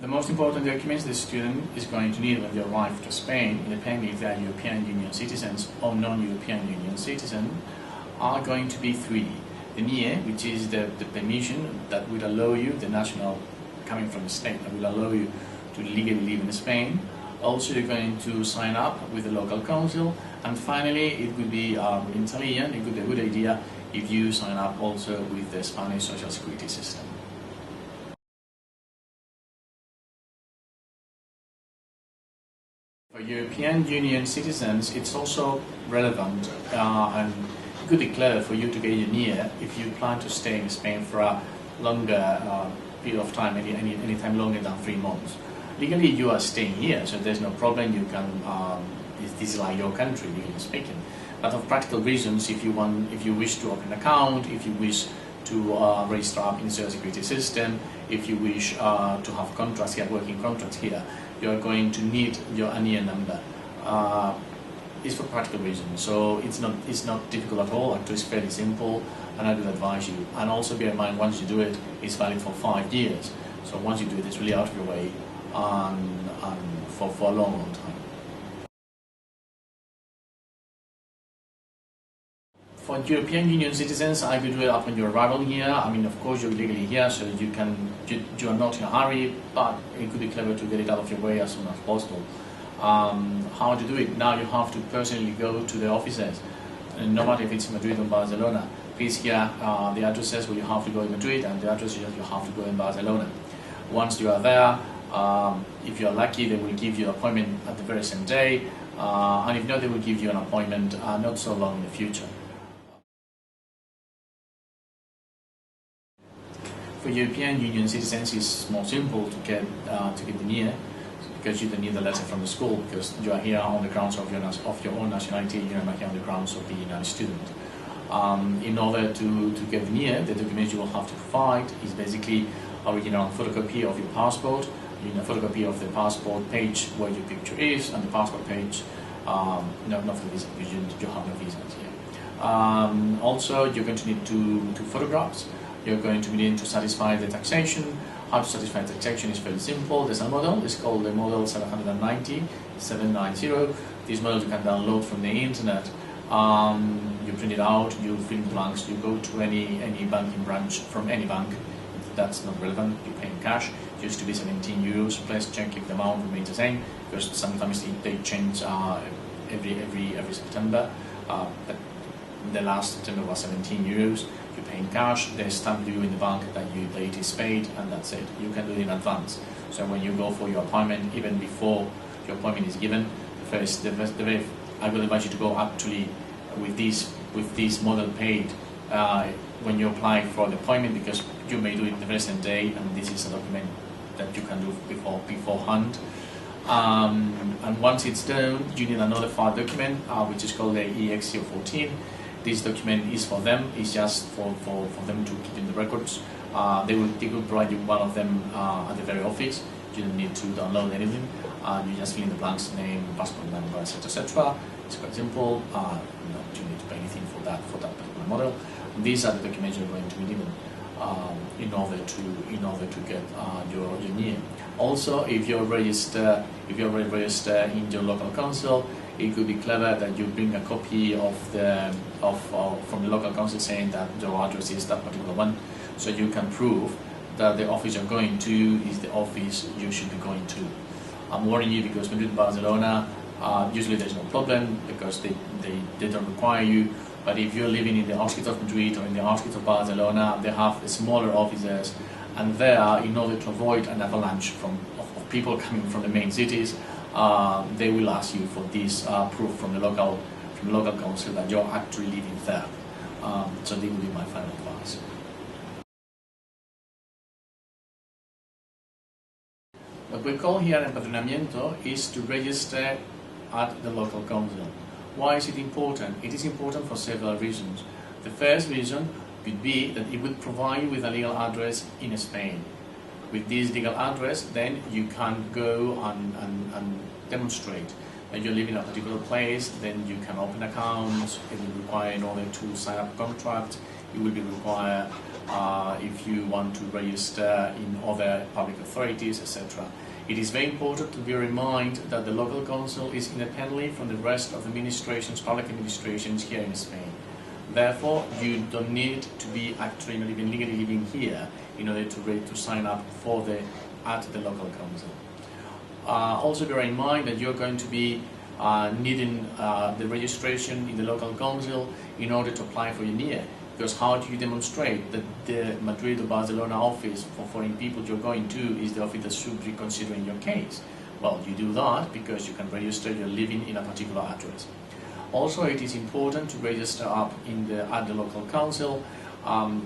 The most important documents the student is going to need when they arrive to Spain, independently if they are European Union citizens or non-European Union citizens, are going to be three. The NIE, which is the permission that will allow you, the national coming from the state, that will allow you to legally live in Spain. Also, you're going to sign up with the local council, and finally, it would be in Italian. It would be a good idea if you sign up also with the Spanish social security system. For European Union citizens, it's also relevant and it could be clever for you to get your NIE if you plan to stay in Spain for a longer period of time, any time longer than 3 months. Legally, you are staying here, so there's no problem. You can, this is like your country, legally speaking. But for practical reasons, if you wish to open an account, if you wish to register up in the social security system, if you wish to have contracts here, working contracts here, you are going to need your NIE number. It's for practical reasons, so it's not difficult at all. Actually, it's fairly simple, and I would advise you. And also bear in mind, once you do it, it's valid for 5 years. So once you do it, it's really out of your way. For a long time. For European Union citizens, I could do it upon your arrival here. I mean, of course, you're legally here, so you are not in a hurry, but it could be clever to get it out of your way as soon as possible. How to do it? Now you have to personally go to the offices, and no matter if it's Madrid or Barcelona. Please here the addresses where you have to go in Madrid and the addresses you have to go in Barcelona. Once you are there, if you are lucky, they will give you an appointment at the very same day, and if not, they will give you an appointment not so long in the future. For European Union citizens, it's more simple to get the NIE, because you don't need a letter from the school, because you are here on the grounds of your own nationality. You are not here on the grounds of being a student. In order to get the NIE, the documents you will have to provide is basically original photocopy of your passport, a photocopy of the passport page where your picture is, and the passport page, not for the visa, because you have no visas here. Also, you're going to need two photographs. You're going to need to satisfy the taxation. How to satisfy the taxation is very simple. There's a model, it's called the model 790. This model you can download from the internet. You print it out, you fill in the blanks, you go to any banking branch from any bank. That's not relevant, you pay in cash. It used to be 17 euros, please check if the amount remains the same, because sometimes they change every September. But the last September was 17 euros. You pay in cash, they stamp you in the bank that it is paid, and that's it. You can do it in advance. So when you go for your appointment, even before your appointment is given, I will advise you to go actually with this model paid when you apply for the appointment, because you may do it the very same day, and this is a document that you can do beforehand. And once it's done, you need another file document, which is called the EX014. This document is for them, it's just for them to keep in the records. They will provide you one of them at the very office. You don't need to download anything. You just fill in the blanks, name, passport number, etc., etc. It's quite simple. You don't need to pay anything for that particular model. These are the documents you're going to be given in order to get your NIE. Also, if you're already registered in your local council, it could be clever that you bring a copy from the local council saying that your address is that particular one, so you can prove that the office you're going to is the office you should be going to. I'm warning you because Madrid and Barcelona, usually there's no problem because they don't require you. But if you're living in the outskirts of Madrid or in the outskirts of Barcelona, they have smaller offices, and there, in order to avoid an avalanche of people coming from the main cities, they will ask you for this proof from the local council that you're actually living there. So this will be my final advice. What we call here empadronamiento is to register at the local council. Why is it important? It is important for several reasons. The first reason would be that it would provide you with a legal address in Spain. With this legal address, then you can go and demonstrate that you live in a particular place. Then you can open accounts. It will require, in order to sign up contracts, it will be required if you want to register in other public authorities, etc. It is very important to bear in mind that the local council is independent from the rest of the administrations, public administrations here in Spain. Therefore, you don't need to be actually not even legally living here in order to sign up at the local council. Also bear in mind that you're going to be needing the registration in the local council in order to apply for your NIE. Because how do you demonstrate that the Madrid or Barcelona office for foreign people you're going to is the office that should be considering your case? Well, you do that because you can register you're living in a particular address. Also, it is important to register up at the local council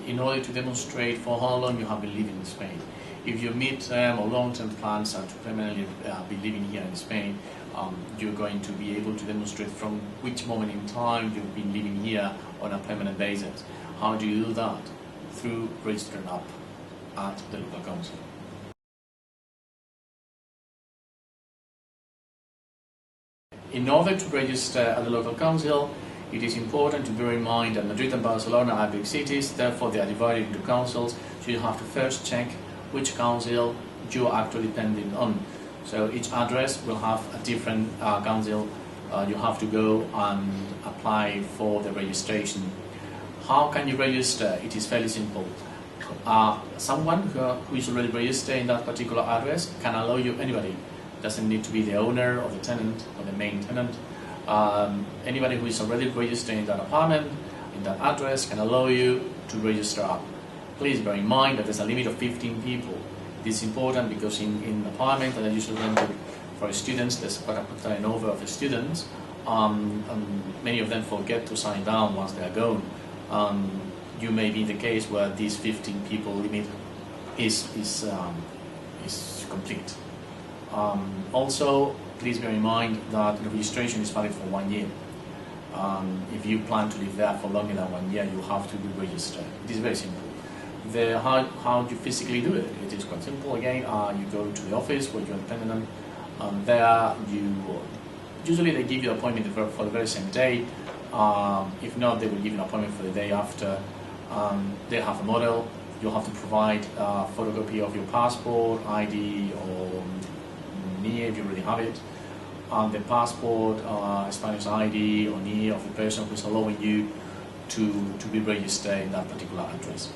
in order to demonstrate for how long you have been living in Spain. If your mid-term or long-term plans are to permanently be living here in Spain, you're going to be able to demonstrate from which moment in time you've been living here on a permanent basis. How do you do that? Through registering up at the local council. In order to register at the local council, it is important to bear in mind that Madrid and Barcelona are big cities, therefore they are divided into councils, so you have to first check which council you are actually depending on. So each address will have a different council. You have to go and apply for the registration. How can you register? It is fairly simple. Someone who is already registered in that particular address can allow you, anybody. Doesn't need to be the owner or the tenant or the main tenant. Anybody who is already registered in that apartment, in that address, can allow you to register up. Please bear in mind that there's a limit of 15 people. This is important because in apartments that are usually rented for students, there's quite a turnover of the students, and many of them forget to sign down once they are gone. You may be in the case where this 15 people limit is complete. Also, please bear in mind that the registration is valid for 1 year. If you plan to live there for longer than 1 year, you have to be registered. It is very simple. How do you physically do it? It is quite simple. Again, you go to the office where you're dependent on. There, usually they give you an appointment for the very same day. If not, they will give you an appointment for the day after. They have a model. You'll have to provide a photocopy of your passport, ID, or NIE if you already have it. The passport, Spanish ID, or NIE of the person who's allowing you to be registered in that particular address.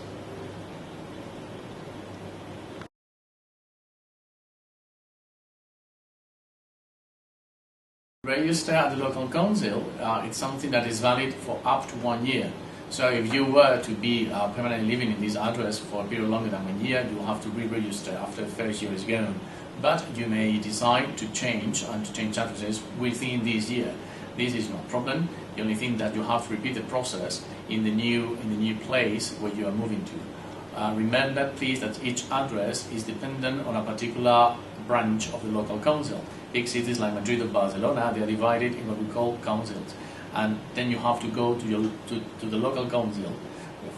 Register at the local council, it's something that is valid for up to 1 year. So if you were to be permanently living in this address for a period longer than 1 year, you will have to re-register after the first year is gone. But you may decide to change addresses within this year. This is no problem. The only thing that you have to repeat the process in the new place where you are moving to. Remember, please, that each address is dependent on a particular branch of the local council. Big cities like Madrid or Barcelona, they are divided in what we call councils, and then you have to go to the local council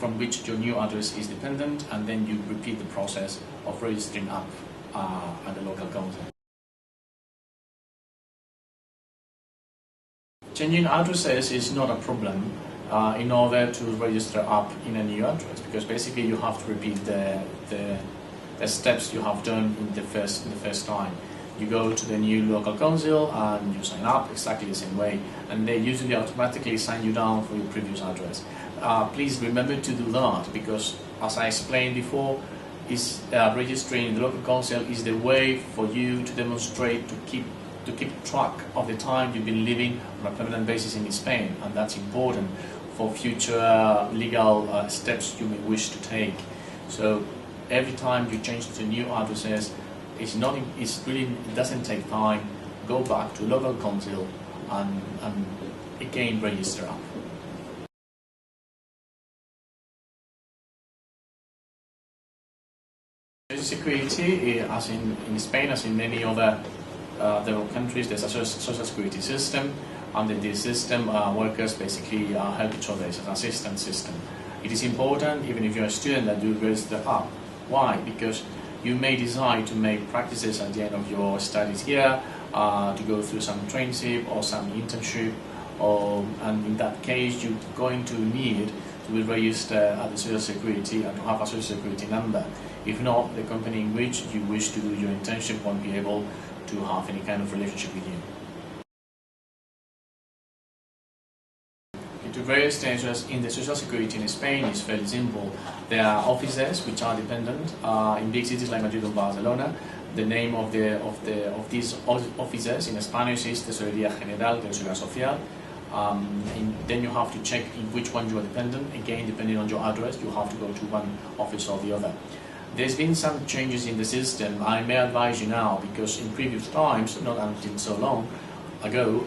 from which your new address is dependent, and then you repeat the process of registering up at the local council. Changing addresses is not a problem in order to register up in a new address, because basically you have to repeat the steps you have done in the first time. You go to the new local council and you sign up exactly the same way, and they usually automatically sign you down for your previous address. Please remember to do that, because as I explained before, registering in the local council is the way for you to demonstrate to keep track of the time you've been living on a permanent basis in Spain, and that's important for future legal steps you may wish to take. So every time you change to new addresses, it doesn't take time. Go back to local council and again register up. Social security, as in Spain, as in many other developed countries, there's a social security system. Under this system, workers basically help each other. It's an assistance system. It is important, even if you're a student, that you register up. Why? Because you may decide to make practices at the end of your studies here, to go through some traineeship or some internship, and in that case you're going to need to be registered at the Social Security and to have a Social Security number. If not, the company in which you wish to do your internship won't be able to have any kind of relationship with you. To various stages in the Social Security in Spain is fairly simple. There are offices which are dependent in big cities like Madrid or Barcelona. The name of these offices in Spanish is Tesorería General de la Seguridad Social. Then you have to check in which one you are dependent. Again, depending on your address, you have to go to one office or the other. There's been some changes in the system. I may advise you now, because in previous times, not until so long ago,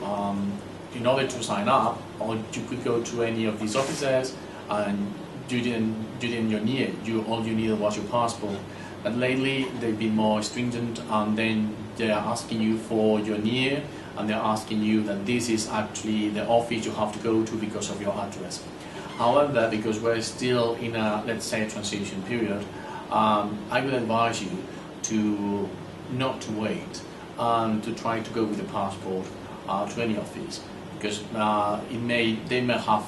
in order to sign up, or you could go to any of these offices and you didn't need all you needed was your passport. But lately they've been more stringent, and then they're asking you for your NIE, and they're asking you that this is actually the office you have to go to because of your address. However, because we're still in a, let's say, transition period, I would advise you to not to wait and to try to go with the passport to any office, because they may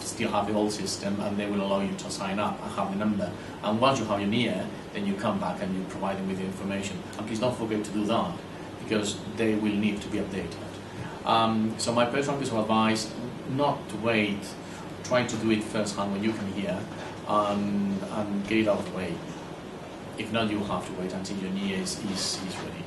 still have the old system, and they will allow you to sign up and have the number. And once you have your NIE, then you come back and you provide them with the information. And please don't forget to do that, because they will need to be updated. So my personal piece of advice, not to wait, try to do it first hand when you come here, and get it out of the way. If not, you will have to wait until your NIE is ready.